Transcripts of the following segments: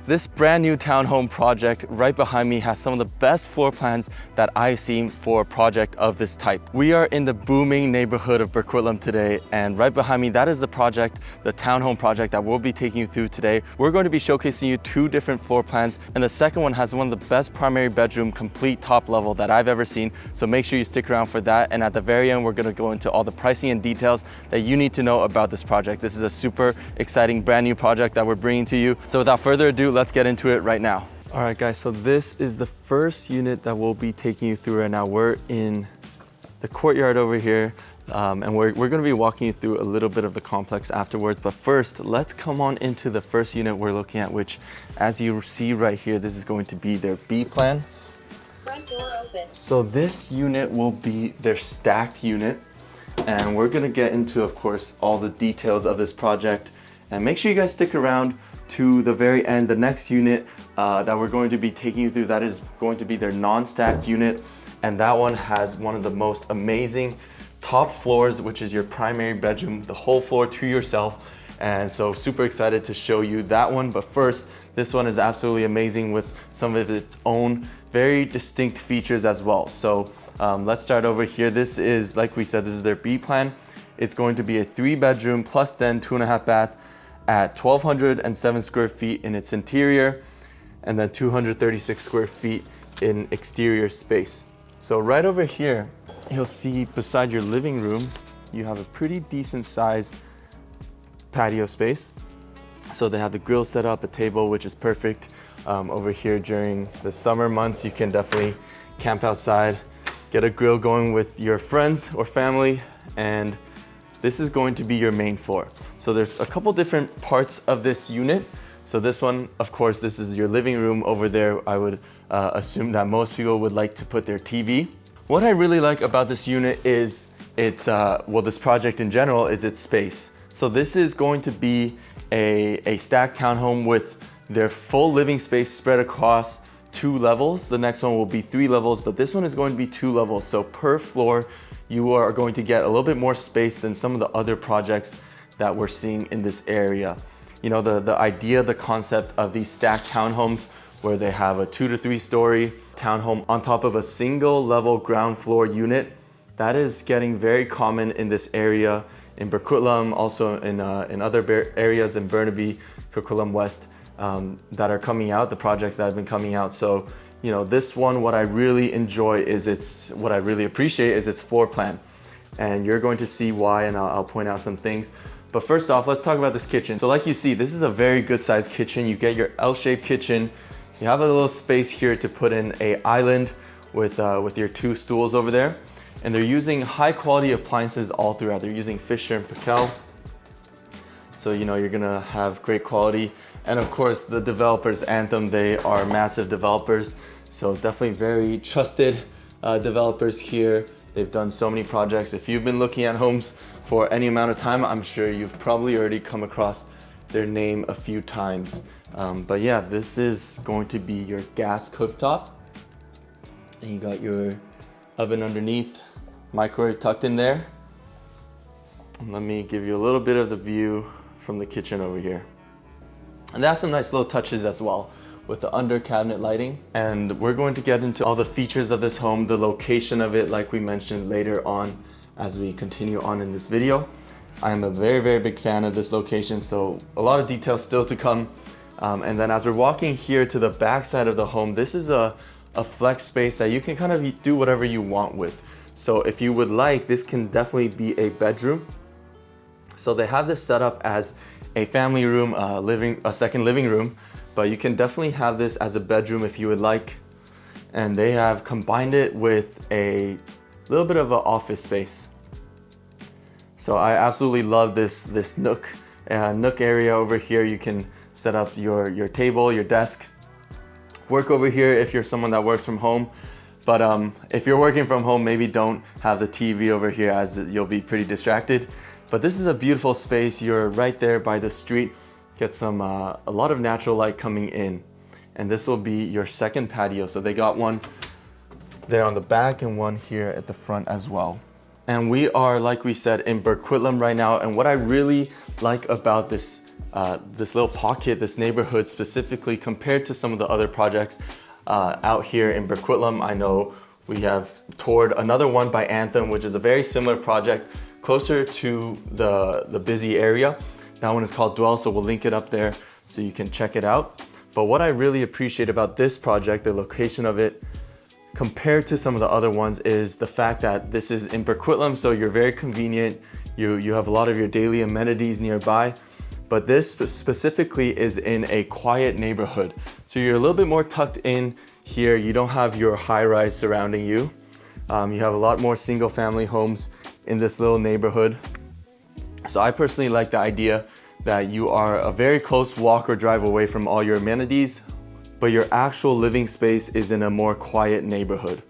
This brand new townhome project right behind me has some of the best floor plans that I've seen for a project of this type. We are in the booming neighborhood of Burquitlam today, and right behind me, that is the project, the townhome project that we'll be taking you through today. We're going to be showcasing you two different floor plans, and the second one has one of the best primary bedroom complete top level that I've ever seen. So make sure you stick around for that. And at the very end, we're going to go into all the pricing and details that you need to know about this project. This is a super exciting brand new project that we're bringing to you. So without further ado, let's get into it right now. All right, guys, so this is the first unit that we'll be taking you through right now. We're in the courtyard over here, and we're going to be walking you through a little bit of the complex afterwards. But first, let's come on into the first unit we're looking at, which, as you see right here, this is going to be their B plan. Front door open. So this unit will be their stacked unit, and we're going to get into, of course, all the details of this project. And make sure you guys stick around to the very end. The next unit that we're going to be taking you through, that is going to be their non-stacked unit, and that one has one of the most amazing top floors, which is your primary bedroom, the whole floor to yourself. And so super excited to show you that one. But first, this one is absolutely amazing with some of its own very distinct features as well. So let's start over here. This is, like we said, this is their B plan. It's going to be a 3-bedroom plus then 2.5 bath at 1,207 square feet in its interior, and then 236 square feet in exterior space. So right over here, you'll see beside your living room, you have a pretty decent size patio space. So they have the grill set up, a table, which is perfect. Over here during the summer months, you can definitely camp outside, get a grill going with your friends or family, and this is going to be your main floor. So there's a couple different parts of this unit. So this one, of course, this is your living room. Over there, I would assume that most people would like to put their TV. What I really like about this unit is it's, well, this project in general is its space. So this is going to be a stacked townhome with their full living space spread across 2 levels. The next one will be 3 levels, but this one is going to be 2 levels. So per floor, you are going to get a little bit more space than some of the other projects that we're seeing in this area. You know, the idea, the concept of these stacked townhomes where they have a 2 to 3 story townhome on top of a single level ground floor unit, that is getting very common in this area in Burquitlam, also in other areas in Burnaby, Coquitlam West, that are coming out, the projects that have been coming out. So, you know, this one, what I really enjoy is what I really appreciate is its floor plan. And you're going to see why, and I'll point out some things. But first off, let's talk about this kitchen. So like you see, this is a very good sized kitchen. You get your L-shaped kitchen. You have a little space here to put in an island with your 2 stools over there. And they're using high quality appliances all throughout. They're using Fisher and Paykel. So, you know, you're gonna have great quality. And of course, the developers, Anthem, they are massive developers. So definitely very trusted developers here. They've done so many projects. If you've been looking at homes for any amount of time, I'm sure you've probably already come across their name a few times. But yeah, this is going to be your gas cooktop. And you got your oven underneath, microwave tucked in there. And let me give you a little bit of the view from the kitchen over here. And that's some nice little touches as well with the under cabinet lighting. And we're going to get into all the features of this home, the location of it, like we mentioned later on as we continue on in this video. I am a very, very big fan of this location, so a lot of details still to come. And then as we're walking here to the back side of the home, this is a flex space that you can kind of do whatever you want with. So if you would like, this can definitely be a bedroom. So they have this set up as a family room, a second living room, but you can definitely have this as a bedroom if you would like. And they have combined it with a little bit of an office space. So I absolutely love this nook area over here. You can set up your table, your desk, work over here if you're someone that works from home. But if you're working from home, maybe don't have the TV over here as you'll be pretty distracted. But this is a beautiful space. You're right there by the street. Get some a lot of natural light coming in. And this will be your second patio. So they got one there on the back and one here at the front as well. And we are, like we said, in Burquitlam right now. And what I really like about this this little pocket, this neighborhood specifically compared to some of the other projects out here in Burquitlam. I know we have toured another one by Anthem, which is a very similar project closer to the busy area. That one is called Dwell, so we'll link it up there so you can check it out. But what I really appreciate about this project, the location of it, compared to some of the other ones, is the fact that this is in Burquitlam, so you're very convenient. You have a lot of your daily amenities nearby, but this specifically is in a quiet neighborhood. So you're a little bit more tucked in here. You don't have your high-rise surrounding you. You have a lot more single-family homes in this little neighborhood. So I personally like the idea that you are a very close walk or drive away from all your amenities, but your actual living space is in a more quiet neighborhood.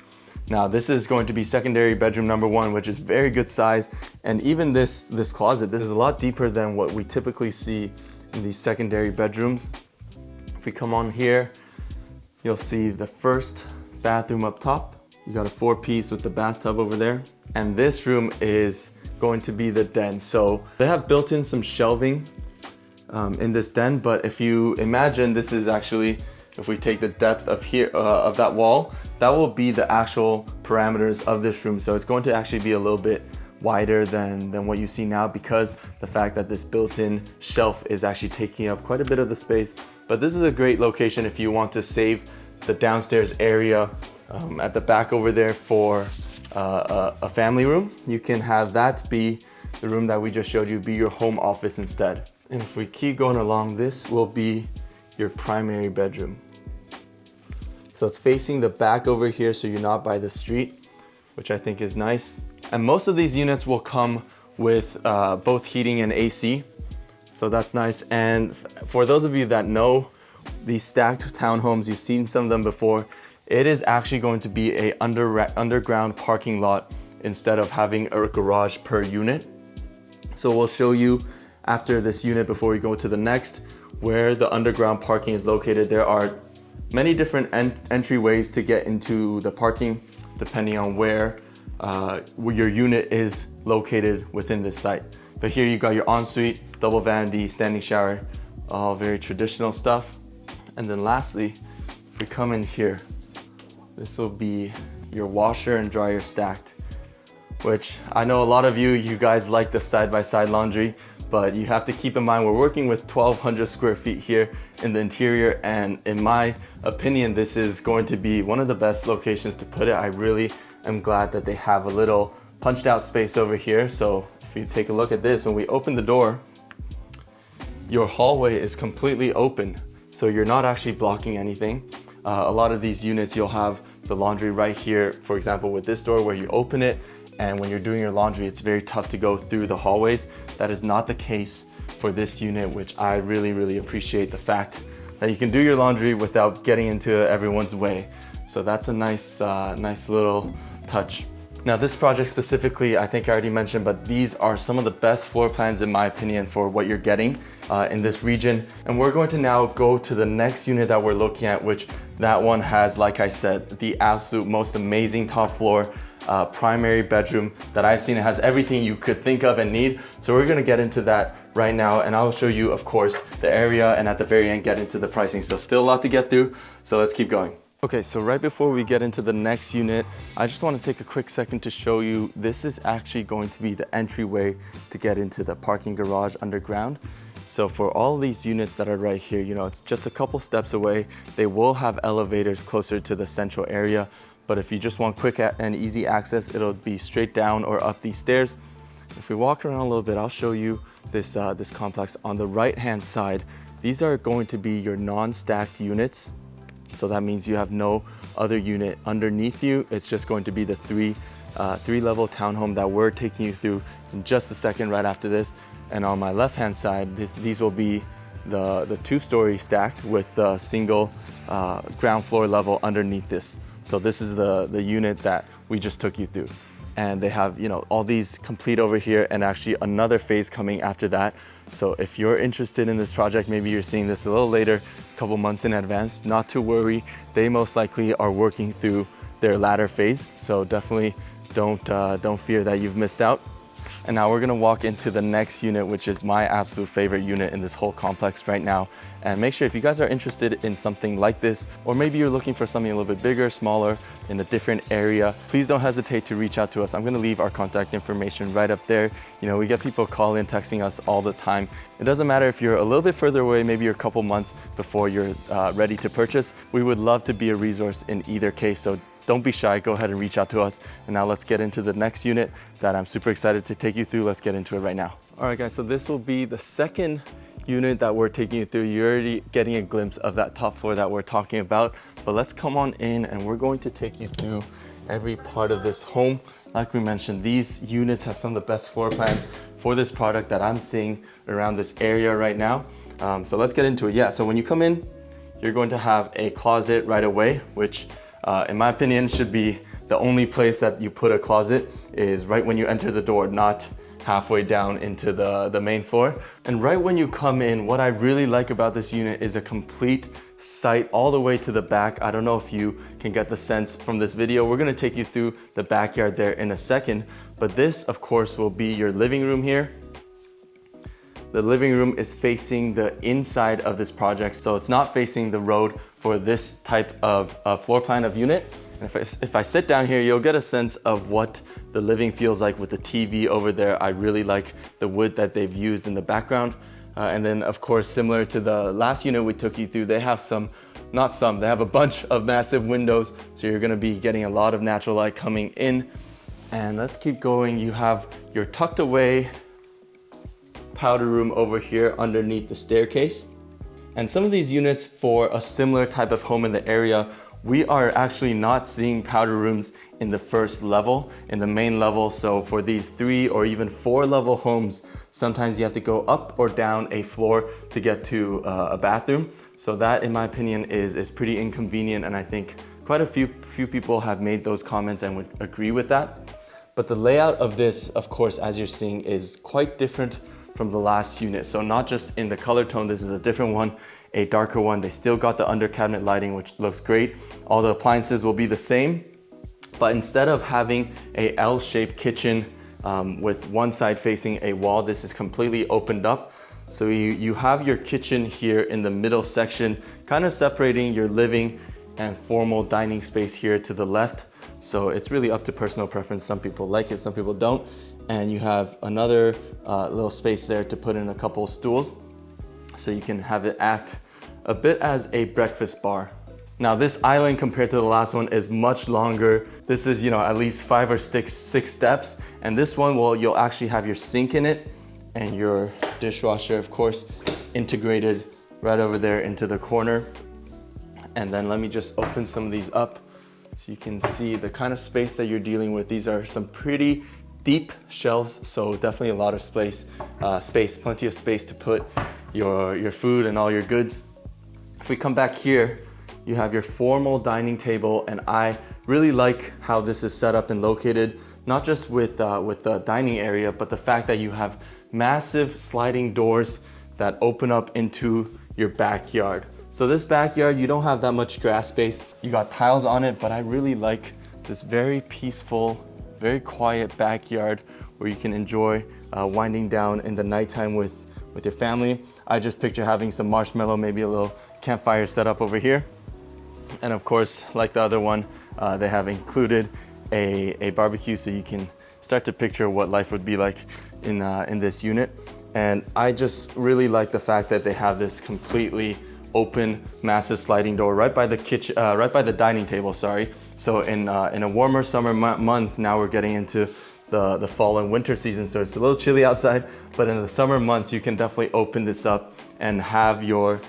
Now this is going to be secondary bedroom number 1, which is very good size. And even this closet, this is a lot deeper than what we typically see in these secondary bedrooms. If we come on here, you'll see the first bathroom up top. You got a 4-piece with the bathtub over there. And this room is going to be the den. So they have built in some shelving in this den, but if you imagine, this is actually, if we take the depth of here of that wall, that will be the actual parameters of this room. So it's going to actually be a little bit wider than what you see now, because the fact that this built-in shelf is actually taking up quite a bit of the space. But this is a great location if you want to save the downstairs area at the back over there for a family room. You can have that be the room that we just showed you, be your home office instead. And if we keep going along, this will be your primary bedroom. So it's facing the back over here, so you're not by the street, which I think is nice. And most of these units will come with both heating and AC, so that's nice. And for those of you that know these stacked townhomes, you've seen some of them before, it is actually going to be a underground parking lot instead of having a garage per unit. So we'll show you after this unit, before we go to the next, where the underground parking is located. There are many different entryways to get into the parking, depending on where your unit is located within this site. But here you got your ensuite, double vanity, standing shower, all very traditional stuff. And then lastly, if we come in here, this will be your washer and dryer stacked, which I know a lot of you guys like the side-by-side laundry, but you have to keep in mind we're working with 1,200 square feet here in the interior, and in my opinion, this is going to be one of the best locations to put it. I really am glad that they have a little punched out space over here. So if you take a look at this, when we open the door, your hallway is completely open, so you're not actually blocking anything. A lot of these units, you'll have the laundry right here, for example, with this door where you open it, and when you're doing your laundry, it's very tough to go through the hallways. That is not the case for this unit, which I really appreciate, the fact that you can do your laundry without getting into everyone's way. So that's a nice little touch. Now this project specifically, I think I already mentioned, but these are some of the best floor plans in my opinion for what you're getting in this region. And we're going to now go to the next unit that we're looking at, which that one has, like I said, the absolute most amazing top floor primary bedroom that I've seen. It has everything you could think of and need. So we're gonna get into that right now, and I'll show you, of course, the area, and at the very end, get into the pricing. So still a lot to get through, so let's keep going. Okay, so right before we get into the next unit, I just want to take a quick second to show you, this is actually going to be the entryway to get into the parking garage underground. So for all these units that are right here, you know, it's just a couple steps away. They will have elevators closer to the central area, but if you just want quick and easy access, it'll be straight down or up these stairs. If we walk around a little bit, I'll show you this, this complex. On the right-hand side, these are going to be your non-stacked units. So that means you have no other unit underneath you. It's just going to be the three-level townhome that we're taking you through in just a second right after this. And on my left-hand side, these will be the two-story stacked with the single ground floor level underneath this. So this is the unit that we just took you through. And they have, you know, all these complete over here, and actually another phase coming after that. So if you're interested in this project, maybe you're seeing this a little later, a couple months in advance, not to worry. They most likely are working through their latter phase. So definitely don't fear that you've missed out. And now we're gonna walk into the next unit, which is my absolute favorite unit in this whole complex right now. And make sure if you guys are interested in something like this, or maybe you're looking for something a little bit bigger, smaller, in a different area, please don't hesitate to reach out to us. I'm gonna leave our contact information right up there. You know, we get people calling, texting us all the time. It doesn't matter if you're a little bit further away, maybe you're a couple months before you're ready to purchase. We would love to be a resource in either case. So don't be shy, go ahead and reach out to us. And now let's get into the next unit that I'm super excited to take you through. Let's get into it right now. All right guys, so this will be the second unit that we're taking you through. You're already getting a glimpse of that top floor that we're talking about, but let's come on in and we're going to take you through every part of this home. Like we mentioned, these units have some of the best floor plans for this product that I'm seeing around this area right now. So let's get into it. Yeah, so when you come in, you're going to have a closet right away, which in my opinion should be the only place that you put a closet is right when you enter the door, not halfway down into the main floor. And right when you come in, what I really like about this unit is a complete sight all the way to the back. I don't know if you can get the sense from this video. We're gonna take you through the backyard there in a second, but this of course will be your living room here. The living room is facing the inside of this project, so it's not facing the road for this type of floor plan of unit. And if I sit down here, you'll get a sense of what the living feels like with the TV over there. I really like the wood that they've used in the background. And then of course, similar to the last unit we took you through, they have they have a bunch of massive windows. So you're gonna be getting a lot of natural light coming in. And let's keep going. You have your tucked away powder room over here underneath the staircase. And some of these units for a similar type of home in the area, we are actually not seeing powder rooms in the first level, in the main level. So for these 3 or even 4 level homes, sometimes you have to go up or down a floor to get to a bathroom. So that in my opinion is pretty inconvenient. And I think quite a few people have made those comments and would agree with that. But the layout of this, of course, as you're seeing, is quite different from the last unit. So not just in the color tone, this is a different one, a darker one. They still got the under cabinet lighting, which looks great. All the appliances will be the same, but instead of having a L-shaped kitchen with one side facing a wall, this is completely opened up. So you have your kitchen here in the middle section, kind of separating your living and formal dining space here to the left. So it's really up to personal preference. Some people like it, some people don't. And you have another little space there to put in a couple of stools. So you can have it act a bit as a breakfast bar. Now this island compared to the last one is much longer. This is, at least 5 or 6 steps. And this one, well, you'll actually have your sink in it and your dishwasher, of course, integrated right over there into the corner. And then let me just open some of these up so you can see the kind of space that you're dealing with. These are some pretty deep shelves, so definitely a lot of space, plenty of space to put your food and all your goods. If we come back here, you have your formal dining table, and I really like how this is set up and located, not just with the dining area, but the fact that you have massive sliding doors that open up into your backyard. So this backyard, you don't have that much grass space. You got tiles on it, but I really like this very peaceful, very quiet backyard where you can enjoy winding down in the nighttime with your family. I just picture having some marshmallow, maybe a little campfire set up over here. And of course, like the other one, they have included a barbecue, so you can start to picture what life would be like in this unit. And I just really like the fact that they have this completely open, massive sliding door right by the kitchen, right by the dining table, sorry. So in a warmer summer month, now we're getting into the fall and winter season, so it's a little chilly outside, but in the summer months, you can definitely open this up and have your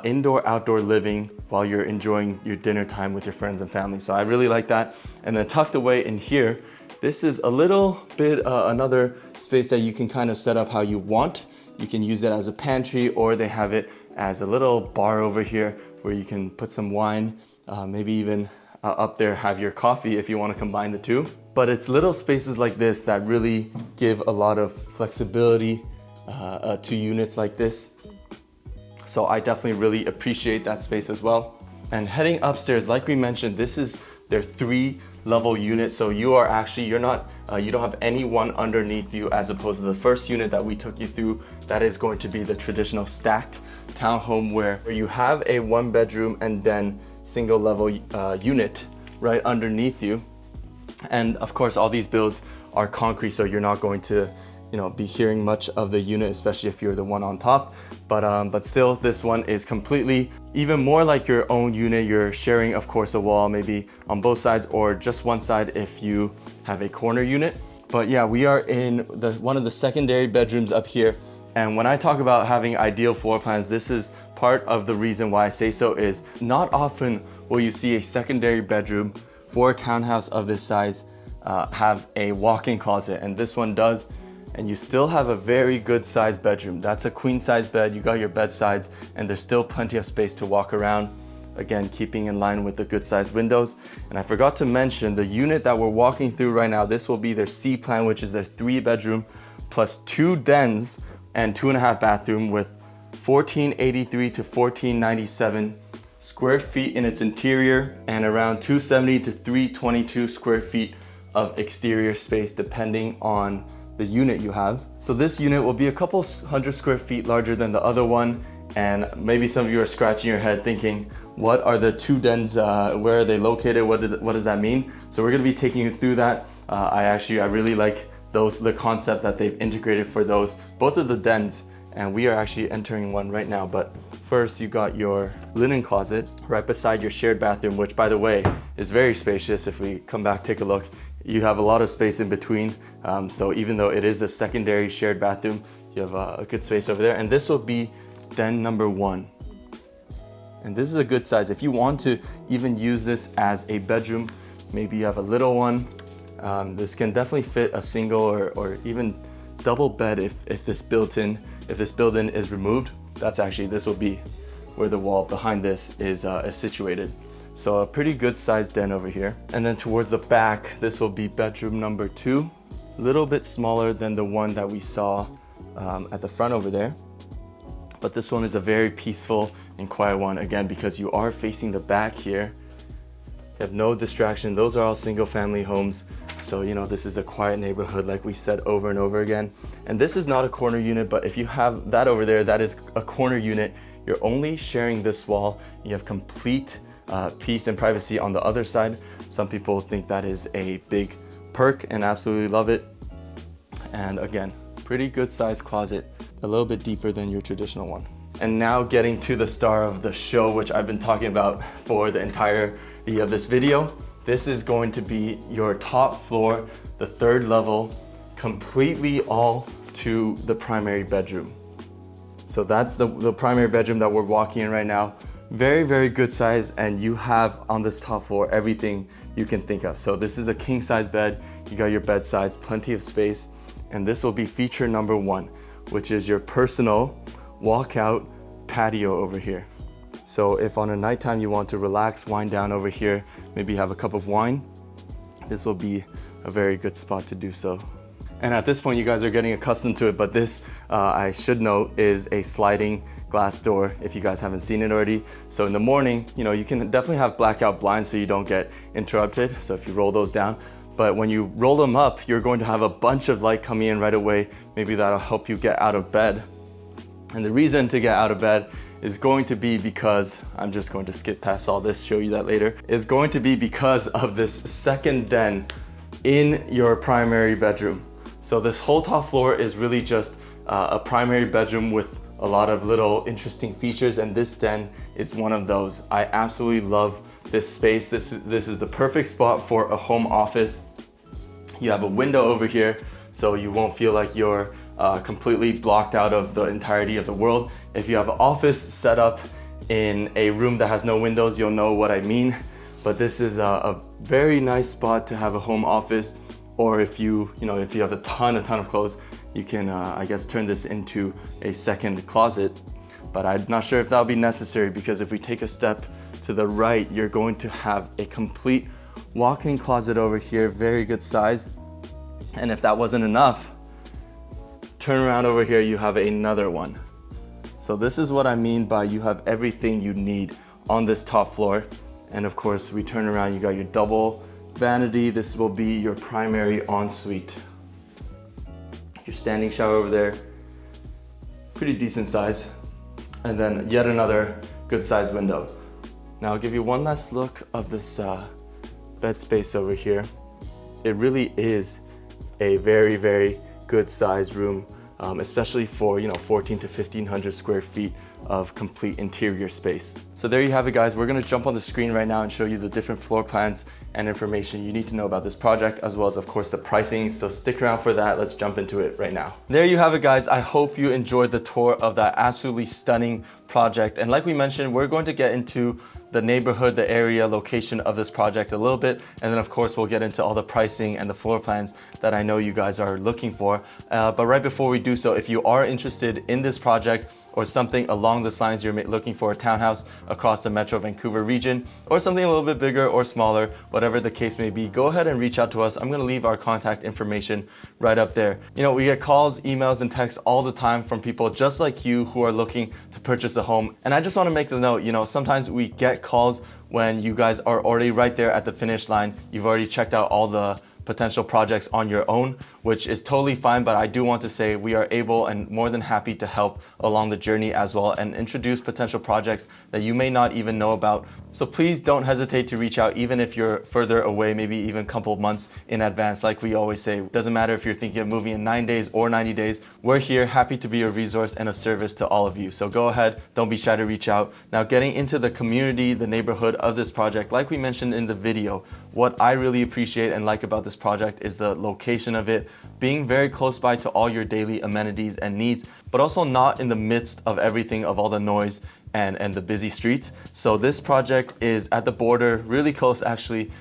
indoor-outdoor living while you're enjoying your dinner time with your friends and family. So I really like that. And then tucked away in here, this is a little bit another space that you can kind of set up how you want. You can use it as a pantry, or they have it as a little bar over here where you can put some wine, maybe even up there have your coffee if you want to combine the two. But it's little spaces like this that really give a lot of flexibility to units like this. So I definitely really appreciate that space as well. And heading upstairs, like we mentioned, this is their 3 level unit. So you don't have anyone underneath you, as opposed to the first unit that we took you through. That is going to be the traditional stacked townhome where you have a 1-bedroom and then single level unit right underneath you. And of course, all these builds are concrete, so you're not going to be hearing much of the unit, especially if you're the one on top. But still, this one is completely even more like your own unit. You're sharing, of course, a wall maybe on both sides or just one side if you have a corner unit. But yeah, we are in one of the secondary bedrooms up here. And when I talk about having ideal floor plans, this is part of the reason why I say so. Is not often will you see a secondary bedroom for a townhouse of this size have a walk-in closet, and this one does. And you still have a very good sized bedroom. That's a queen size bed. You got your bed sides, and there's still plenty of space to walk around. Again, keeping in line with the good sized windows. And I forgot to mention the unit that we're walking through right now. This will be their C plan, which is their 3-bedroom plus 2 dens and 2.5 bathroom with 1483 to 1497 square feet in its interior and around 270 to 322 square feet of exterior space, depending on the unit you have. So this unit will be a couple hundred square feet larger than the other one. And maybe some of you are scratching your head thinking, what are the 2 dens? Where are they located? What does that mean? So we're gonna be taking you through that. I really like the concept that they've integrated for both of the dens. And we are actually entering one right now. But first, you got your linen closet right beside your shared bathroom, which, by the way, is very spacious. If we come back, take a look, you have a lot of space in between. So even though it is a secondary shared bathroom, you have a good space over there. And this will be den number 1. And this is a good size. If you want to even use this as a bedroom, maybe you have a little one, this can definitely fit a single or even double bed if this built-in is removed. This will be where the wall behind this is situated. So a pretty good sized den over here. And then towards the back, this will be bedroom number 2. A little bit smaller than the one that we saw at the front over there. But this one is a very peaceful and quiet one, again, because you are facing the back here. You have no distraction. Those are all single family homes. So, this is a quiet neighborhood, like we said over and over again. And this is not a corner unit, but if you have that over there, that is a corner unit. You're only sharing this wall. You have complete peace and privacy on the other side. Some people think that is a big perk and absolutely love it. And again, pretty good sized closet, a little bit deeper than your traditional one. And now getting to the star of the show, which I've been talking about for the entirety of this video. This is going to be your top floor, the 3rd level, completely all to the primary bedroom. So that's the primary bedroom that we're walking in right now. Very, very good size, and you have on this top floor everything you can think of. So this is a king size bed, you got your bed sides, plenty of space, and this will be feature number 1, which is your personal walkout patio over here. So if on a nighttime you want to relax, wind down over here, maybe have a cup of wine, this will be a very good spot to do so. And at this point, you guys are getting accustomed to it, but this, I should note, is a sliding glass door if you guys haven't seen it already. So in the morning, you can definitely have blackout blinds so you don't get interrupted. So if you roll those down, but when you roll them up, you're going to have a bunch of light coming in right away. Maybe that'll help you get out of bed. And the reason to get out of bed is going to be because, I'm just going to skip past all this, show you that later, is going to be because of this second den in your primary bedroom. So this whole top floor is really just a primary bedroom with a lot of little interesting features, and this den is one of those. I absolutely love this space. This is the perfect spot for a home office. You have a window over here, so you won't feel like you're completely blocked out of the entirety of the world. If you have an office set up in a room that has no windows, you'll know what I mean. But this is a very nice spot to have a home office. Or if you have a ton of clothes, you can, I guess, turn this into a second closet. But I'm not sure if that'll be necessary, because if we take a step to the right, you're going to have a complete walk-in closet over here, very good size. And if that wasn't enough, turn around over here, you have another one. So this is what I mean by you have everything you need on this top floor. And of course, we turn around, you got your double vanity, this will be your primary ensuite. Your standing shower over there, pretty decent size. And then yet another good sized window. Now I'll give you one last look of this bed space over here. It really is a very, very good sized room, especially for 14 to 1500 square feet of complete interior space. So there you have it, guys. We're gonna jump on the screen right now and show you the different floor plans and information you need to know about this project, as well as of course the pricing. So stick around for that. Let's jump into it right now. There you have it, guys. I hope you enjoyed the tour of that absolutely stunning project. And like we mentioned, we're going to get into the neighborhood, the area, location of this project a little bit. And then of course, we'll get into all the pricing and the floor plans that I know you guys are looking for. But right before we do so, if you are interested in this project, or something along this lines, you're looking for a townhouse across the Metro Vancouver region, or something a little bit bigger or smaller, whatever the case may be, go ahead and reach out to us. I'm gonna leave our contact information right up there. We get calls, emails, and texts all the time from people just like you who are looking to purchase a home. And I just wanna make the note, sometimes we get calls when you guys are already right there at the finish line. You've already checked out all the potential projects on your own, which is totally fine, but I do want to say we are able and more than happy to help along the journey as well and introduce potential projects that you may not even know about. So please don't hesitate to reach out, even if you're further away, maybe even a couple months in advance. Like we always say, doesn't matter if you're thinking of moving in 9 days or 90 days, we're here happy to be a resource and a service to all of you. So go ahead, don't be shy to reach out. Now getting into the community, the neighborhood of this project, like we mentioned in the video, what I really appreciate and like about this project is the location of it, being very close by to all your daily amenities and needs, but also not in the midst of everything, of all the noise and the busy streets. So this project is at the border, really close actually,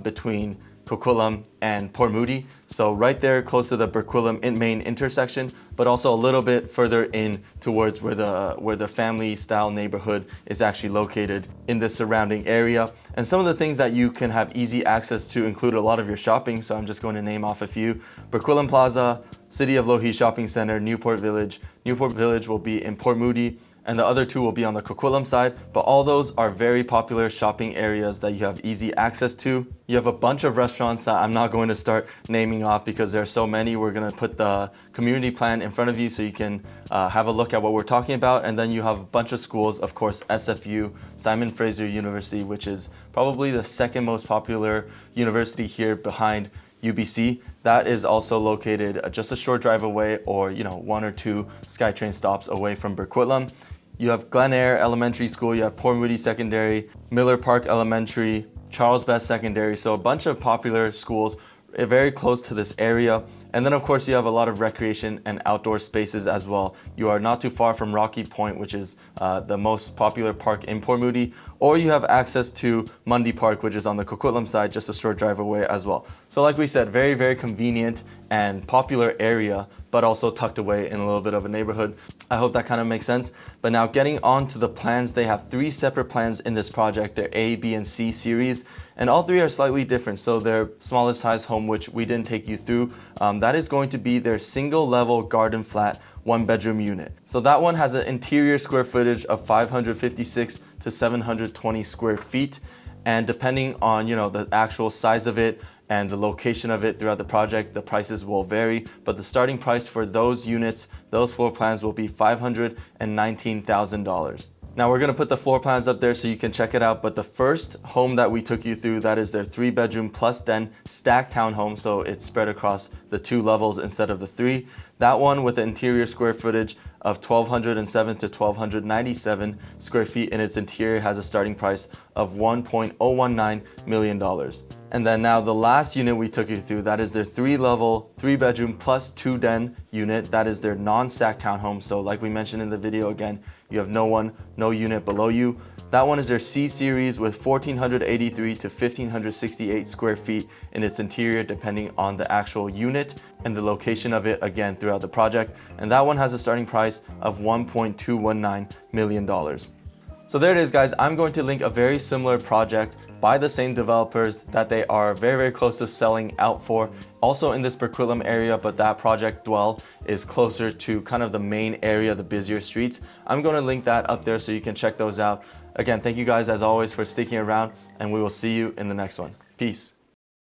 between Coquitlam and Port Moody. So right there close to the Burquitlam main intersection, but also a little bit further in towards where the family style neighborhood is actually located in the surrounding area. And some of the things that you can have easy access to include a lot of your shopping. So I'm just going to name off a few. Burquitlam Plaza, City of Lohi Shopping Center, Newport Village. Newport Village will be in Port Moody, and the other two will be on the Coquitlam side, but all those are very popular shopping areas that you have easy access to. You have a bunch of restaurants that I'm not going to start naming off because there are so many. We're gonna put the community plan in front of you so you can have a look at what we're talking about. And then you have a bunch of schools, of course, SFU, Simon Fraser University, which is probably the second most popular university here behind UBC. That is also located just a short drive away, or 1 or 2 SkyTrain stops away from Burquitlam. You have Glen Eyre Elementary School, you have Port Moody Secondary, Miller Park Elementary, Charles Best Secondary, so a bunch of popular schools very close to this area. And then of course you have a lot of recreation and outdoor spaces as well. You are not too far from Rocky Point, which is the most popular park in Port Moody, or you have access to Mundy Park, which is on the Coquitlam side, just a short drive away as well. So like we said, very, very convenient and popular area, but also tucked away in a little bit of a neighborhood. I hope that kind of makes sense. But now getting on to the plans, they have 3 separate plans in this project. They're A, B, and C series, and all 3 are slightly different. So their smallest size home, which we didn't take you through, that is going to be their single level garden flat 1-bedroom unit. So that one has an interior square footage of 556 to 720 square feet. And depending on, the actual size of it and the location of it throughout the project, the prices will vary. But the starting price for those units, those floor plans will be $519,000. Now we're gonna put the floor plans up there so you can check it out, but the first home that we took you through, that is their 3-bedroom plus den stacked townhome, so it's spread across the 2 levels instead of the 3. That one with an interior square footage of 1,207 to 1,297 square feet in its interior has a starting price of $1.019 million. And then now the last unit we took you through, that is their 3-level, 3-bedroom plus 2 den unit. That is their non-stacked townhome. So like we mentioned in the video, again, you have no unit below you. That one is their C series with 1,483 to 1,568 square feet in its interior, depending on the actual unit and the location of it, again, throughout the project. And that one has a starting price of $1.219 million. So there it is, guys. I'm going to link a very similar project by the same developers that they are very, very close to selling out for, also in this Burquitlam area, but that project Dwell is closer to kind of the main area, the busier streets. I'm going to link that up there so you can check those out. Again, thank you guys as always for sticking around, and we will see you in the next one. Peace.